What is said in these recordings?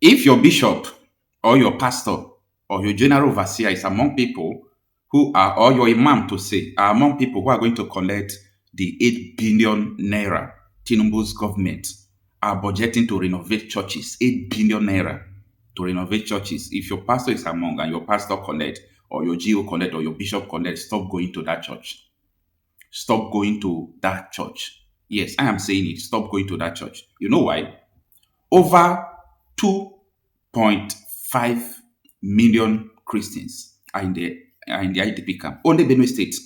If your bishop or your pastor or your general overseer is among people who are, or your imam to say, are among people who are going to collect the 8 billion naira Tinubu's government are budgeting to renovate churches, 8 billion naira to renovate churches. If your pastor is among and your pastor collect, or your GO collect, or your bishop collect, stop going to that church. Stop going to that church. Yes, I am saying it. Stop going to that church. You know why? Over 2.5 million Christians are in the IDP camp. Only Benue State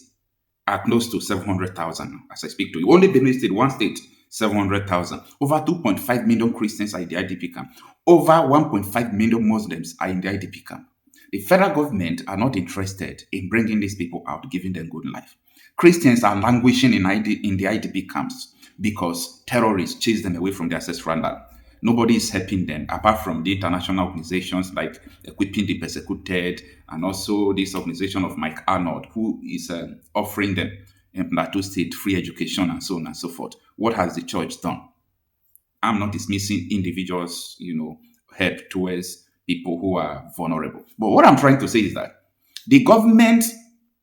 are close to 700,000 as I speak to you. Only Benue State, one state, 700,000. Over 2.5 million Christians are in the IDP camp. Over 1.5 million Muslims are in the IDP camp. The federal government are not interested in bringing these people out, giving them good life. Christians are languishing in the IDP camps because terrorists chase them away from their ancestral land. Nobody is helping them apart from the international organizations like Equipping the Persecuted and also this organization of Mike Arnold, who is offering them in Plateau State free education and so on and so forth. What has the church done? I'm not dismissing individuals, help towards people who are vulnerable. But what I'm trying to say is that the government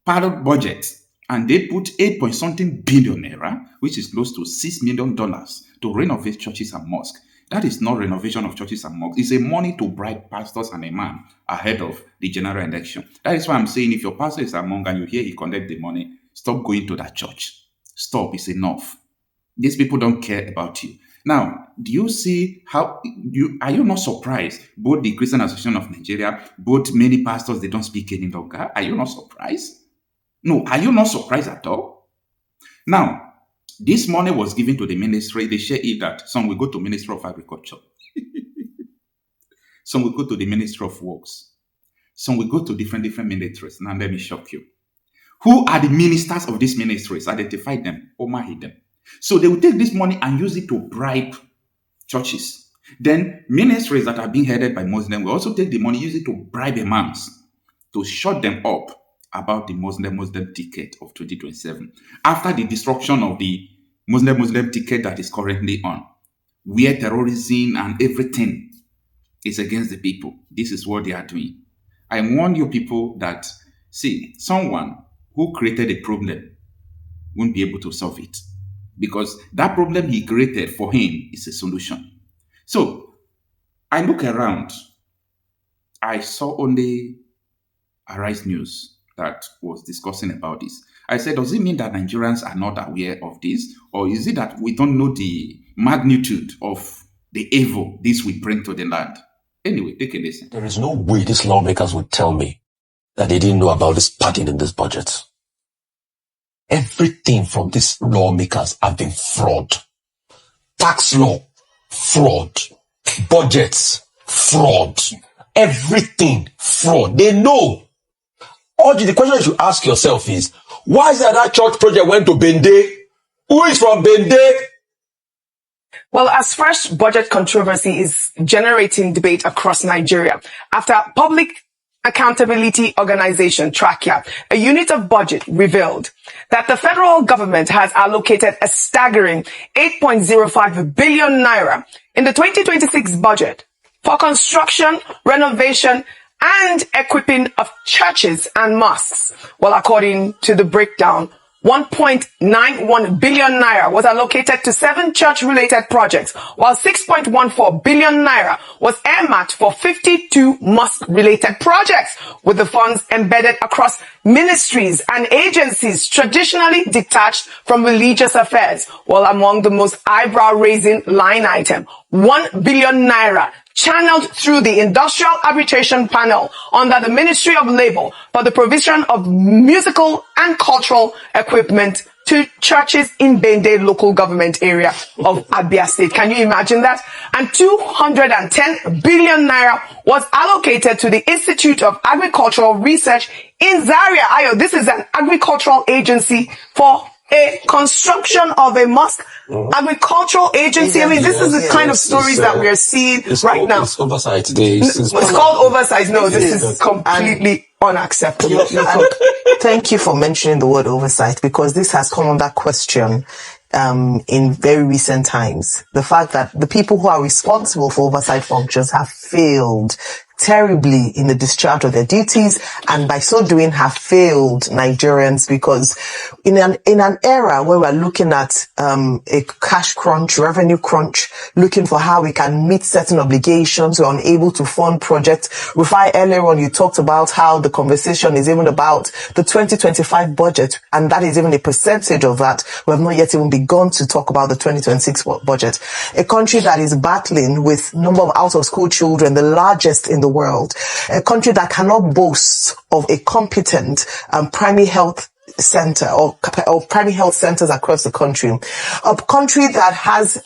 pilot budget, and they put 8 billion naira, which is close to $6 million, to renovate churches and mosques. That is not renovation of churches and mosques. It's a money to bribe pastors and imams ahead of the general election. That is why I'm saying if your pastor is among and you hear he collect the money, stop going to that church. Stop. It's enough. These people don't care about you. Now, do you see how are you not surprised? Both the Christian Association of Nigeria, both many pastors, they don't speak any longer. Are you not surprised? No, are you not surprised at all? Now, this money was given to the ministry. They share it that some will go to Ministry of Agriculture. Some will go to the Ministry of Works. Some will go to different ministries. Now, let me shock you. Who are the ministers of these ministries? Identify them or marry them. So they will take this money and use it to bribe churches. Then ministries that are being headed by Muslims will also take the money, use it to bribe imams, to shut them up about the Muslim ticket of 2027. After the destruction of the Muslim ticket that is currently on, where terrorism and everything is against the people. This is what they are doing. I warn you people that, see, someone who created a problem won't be able to solve it, because that problem he created for him is a solution. So I look around, I saw only Arise News that was discussing about this. I said, does it mean that Nigerians are not aware of this? Or is it that we don't know the magnitude of the evil this will bring to the land? Anyway, take a listen. There is no way these lawmakers would tell me that they didn't know about this padding in this budget. Everything from these lawmakers have been fraud. Tax law, fraud. Budgets, fraud. Everything, fraud. They know. The question you should ask yourself is, why is that church project went to Bende? Who is from Bende? Well, as fresh budget controversy is generating debate across Nigeria, after Public Accountability Organization, Trachea, a unit of budget, revealed that the federal government has allocated a staggering 8.05 billion naira in the 2026 budget for construction, renovation, and equipping of churches and mosques. Well, according to the breakdown, 1.91 billion naira was allocated to 7 church-related projects, while 6.14 billion naira was earmarked for 52 mosque-related projects, with the funds embedded across ministries and agencies traditionally detached from religious affairs. While among the most eyebrow-raising line item, 1 billion naira channeled through the Industrial Arbitration Panel under the Ministry of Labor for the provision of musical and cultural equipment to churches in Bende local government area of Abia State. Can you imagine that? And 210 billion naira was allocated to the Institute of Agricultural Research in Zaria. Ayo, this is an agricultural agency for a construction of a mosque, agricultural agency. I mean, this is the kind of stories that we are seeing right now. It's oversight. It's called oversight. No, this is completely unacceptable. Thank you for mentioning the word oversight, because this has come under question in very recent times. The fact that the people who are responsible for oversight functions have failed terribly in the discharge of their duties, and by so doing have failed Nigerians, because in an era where we're looking at a cash crunch, revenue crunch, looking for how we can meet certain obligations, we're unable to fund projects. Rufai, earlier on you talked about how the conversation is even about the 2025 budget, and that is even a percentage of that. We have not yet even begun to talk about the 2026 budget. A country that is battling with number of out-of-school children, the largest in the world, a country that cannot boast of a competent primary health center or primary health centers across the country, a country that has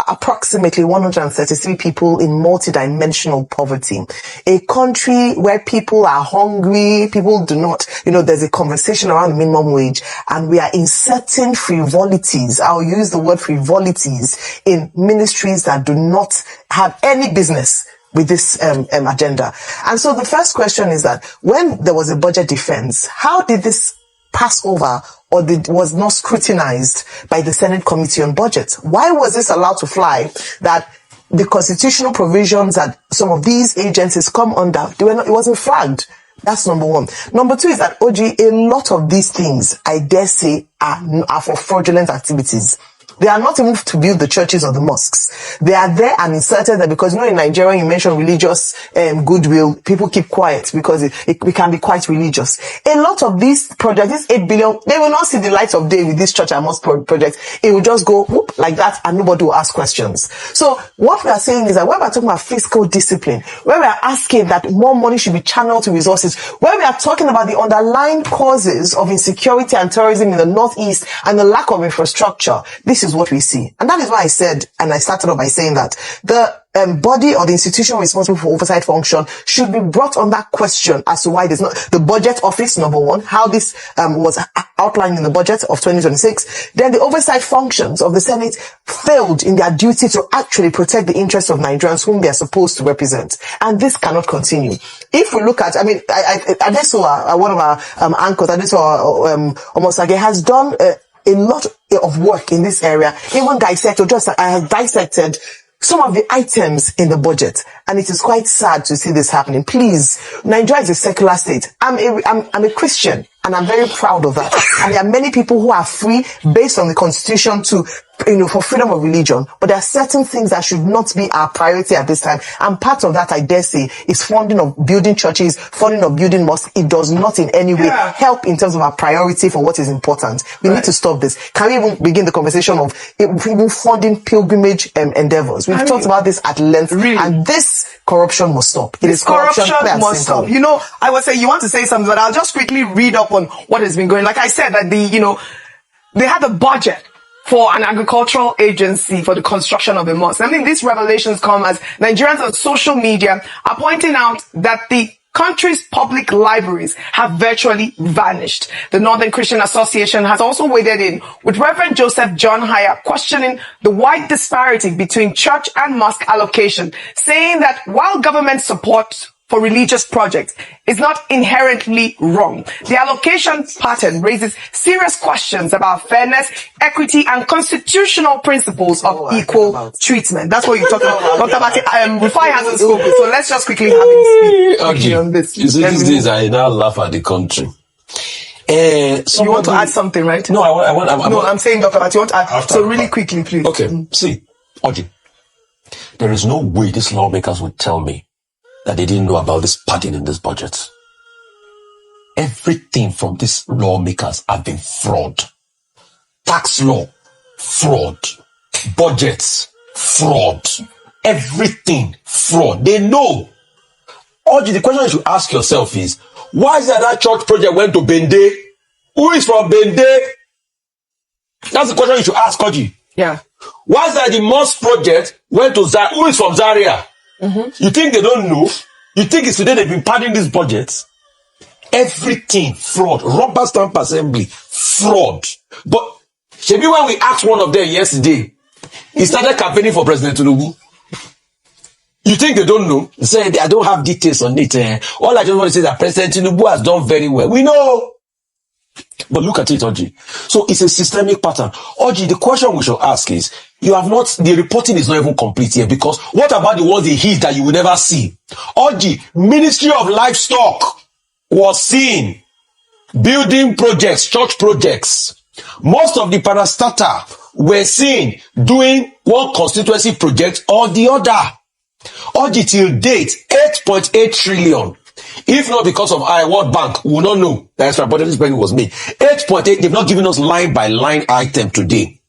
approximately 133 people in multidimensional poverty, a country where people are hungry, people do not, there's a conversation around the minimum wage, and we are inserting frivolities, I'll use the word frivolities, in ministries that do not have any business with this agenda. And so the first question is that when there was a budget defense, how did this pass over or was not scrutinized by the Senate Committee on Budget? Why was this allowed to fly, that the constitutional provisions that some of these agencies come under, it wasn't flagged? That's number one. Number two is that, OG, a lot of these things, I dare say, are for fraudulent activities. They are not even to build the churches or the mosques. They are there and inserted there because, in Nigeria, you mention religious goodwill. People keep quiet because we can be quite religious. A lot of these projects, this 8 billion, they will not see the light of day with this church and mosque project. It will just go whoop, like that, and nobody will ask questions. So what we are saying is that when we are talking about fiscal discipline, when we are asking that more money should be channeled to resources, when we are talking about the underlying causes of insecurity and terrorism in the Northeast and the lack of infrastructure, this is what we see. And that is why I said, and I started off by saying that the body or the institution responsible for oversight function should be brought on that question as to why there's not the budget office, number one, how this was outlined in the budget of 2026. Then the oversight functions of the Senate failed in their duty to actually protect the interests of Nigerians whom they are supposed to represent. And this cannot continue. If we look at, Adesowa, one of our anchors, Adesowa Omosage, has done a lot of work in this area, even dissected some of the items in the budget, and it is quite sad to see this happening. Please, Nigeria is a secular state. I'm a Christian, and I'm very proud of that. And there are many people who are free based on the constitution to, for freedom of religion. But there are certain things that should not be our priority at this time. And part of that, I dare say, is funding of building churches, funding of building mosques. It does not in any way help in terms of our priority for what is important. We need to stop this. Can we even begin the conversation of even funding pilgrimage endeavors? We've talked about this at length, and this corruption must stop. It is corruption must stop. I would say you want to say something, but I'll just quickly read up on what has been going. Like I said, that they had a budget for an agricultural agency for the construction of a mosque. I mean, these revelations come as Nigerians on social media are pointing out that the country's public libraries have virtually vanished. The Northern Christian Association has also waded in with Reverend Joseph John Haya questioning the wide disparity between church and mosque allocation, saying that while government support for religious projects is not inherently wrong, the allocation pattern raises serious questions about fairness, equity, and constitutional principles of equal treatment. That's what you're talking about. Dr. Mati, Rufai hasn't spoken, so let's just quickly have him speak on this. You see, these days I now laugh at the country. You want to add something, right? No, I'm saying, Dr. Mati, you want to add. So really quickly, please. Okay, see, Oji, there is no way these lawmakers would tell me that they didn't know about this pattern in this budget. Everything from these lawmakers have been fraud. Tax law, fraud. Budgets, fraud. Everything, fraud. They know. Oji, the question you should ask yourself is, why is that church project went to Bende? Who is from Bende? That's the question you should ask, Oji. Yeah. Why is that the mosque project went to Zaria? Who is from Zaria? Mm-hmm. You think they don't know? You think it's today they've been padding these budgets? Everything fraud. Rubber stamp assembly fraud. But maybe when we asked one of them yesterday, he started campaigning for President Tinubu. You think they don't know? They said I don't have details on it. All I just want to say is that President Tinubu has done very well. We know. But look at it, Oji. So it's a systemic pattern. Oji, the question we should ask is, the reporting is not even complete here, because what about the ones they hit that you will never see? Oji, Ministry of Livestock was seen building projects, church projects. Most of the parastatal were seen doing one constituency project or the other. Oji, till date, 8.8 trillion. If not because of World Bank, we will not know that extra budget spending was made. 8.8, they've not given us line by line item today.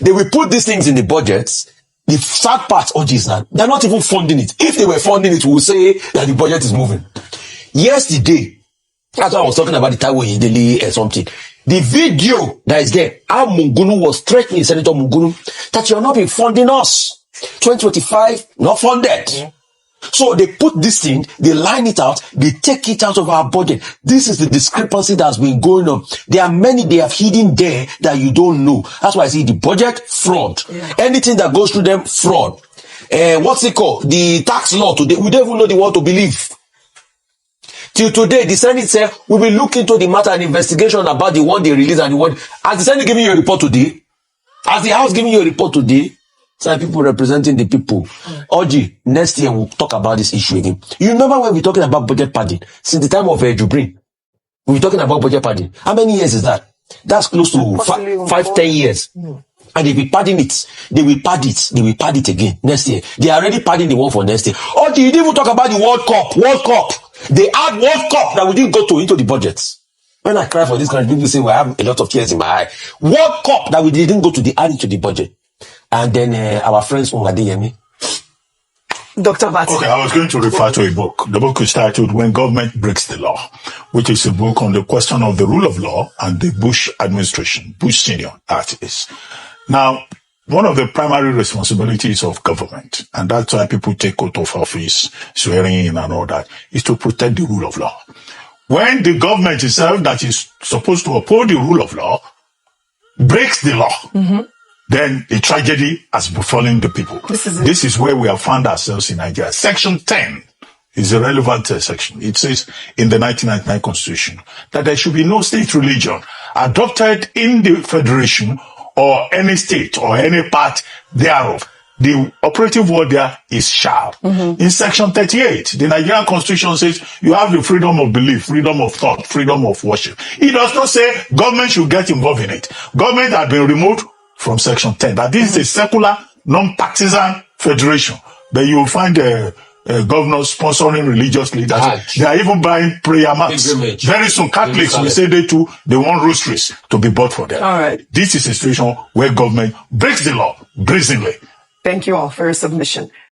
They will put these things in the budgets. The sad part, Oji, is that they're not even funding it. If they were funding it, we would say that the budget is moving. Yesterday, that's why I was talking about the Taiwo Indeli or something. The video that is there, how Mungunu was threatening Senator Mungunu that you're not be funding us. 2025, not funded. Yeah. So they put this thing, they line it out, they take it out of our budget. This is the discrepancy that's been going on. There are many they have hidden there that you don't know. That's why I see the budget, fraud. Yeah. Anything that goes through them, fraud. What's it called? The tax law today, we don't even know the what to believe. Till today, the Senate said, we will look into the matter and investigation about the one they released and the one. Has the Senate giving you a report today? Has the House giving you a report today? Some people representing the people. Oji, next year we'll talk about this issue again. You remember when we're talking about budget padding? Since the time of Jubrin, we were talking about budget padding. How many years is that? That's close to 5-10 years. And they will padding it. They will pad it. They will pad it again next year. They are already padding the one for next year. Oji, you didn't even talk about the World Cup. World Cup. They add World Cup that we didn't go into the budgets. When I cry for this country, people say, well, I have a lot of tears in my eye. World Cup that we didn't go to the add into the budget. And then our friends from Adeyemi. Dr. Vati. Okay, I was going to refer to a book. The book is titled When Government Breaks the Law, which is a book on the question of the rule of law and the Bush administration, Bush Senior, that is. Now, one of the primary responsibilities of government, and that's why people take oath of office, swearing in and all that, is to protect the rule of law. When the government itself that is supposed to uphold the rule of law breaks the law, then a tragedy has befallen the people. This is where we have found ourselves in Nigeria. Section 10 is a relevant section. It says in the 1999 Constitution that there should be no state religion adopted in the federation or any state or any part thereof. The operative word there is shall. In section 38, the Nigerian Constitution says you have the freedom of belief, freedom of thought, freedom of worship. It does not say government should get involved in it. Government has been removed from section 10. That this is a secular, non-partisan federation. Then you will find governors sponsoring religious leaders. They are even buying prayer mats. Very soon, Catholics will say they want rosaries to be bought for them. All right. This is a situation where government breaks the law brazenly. Thank you all for your submission.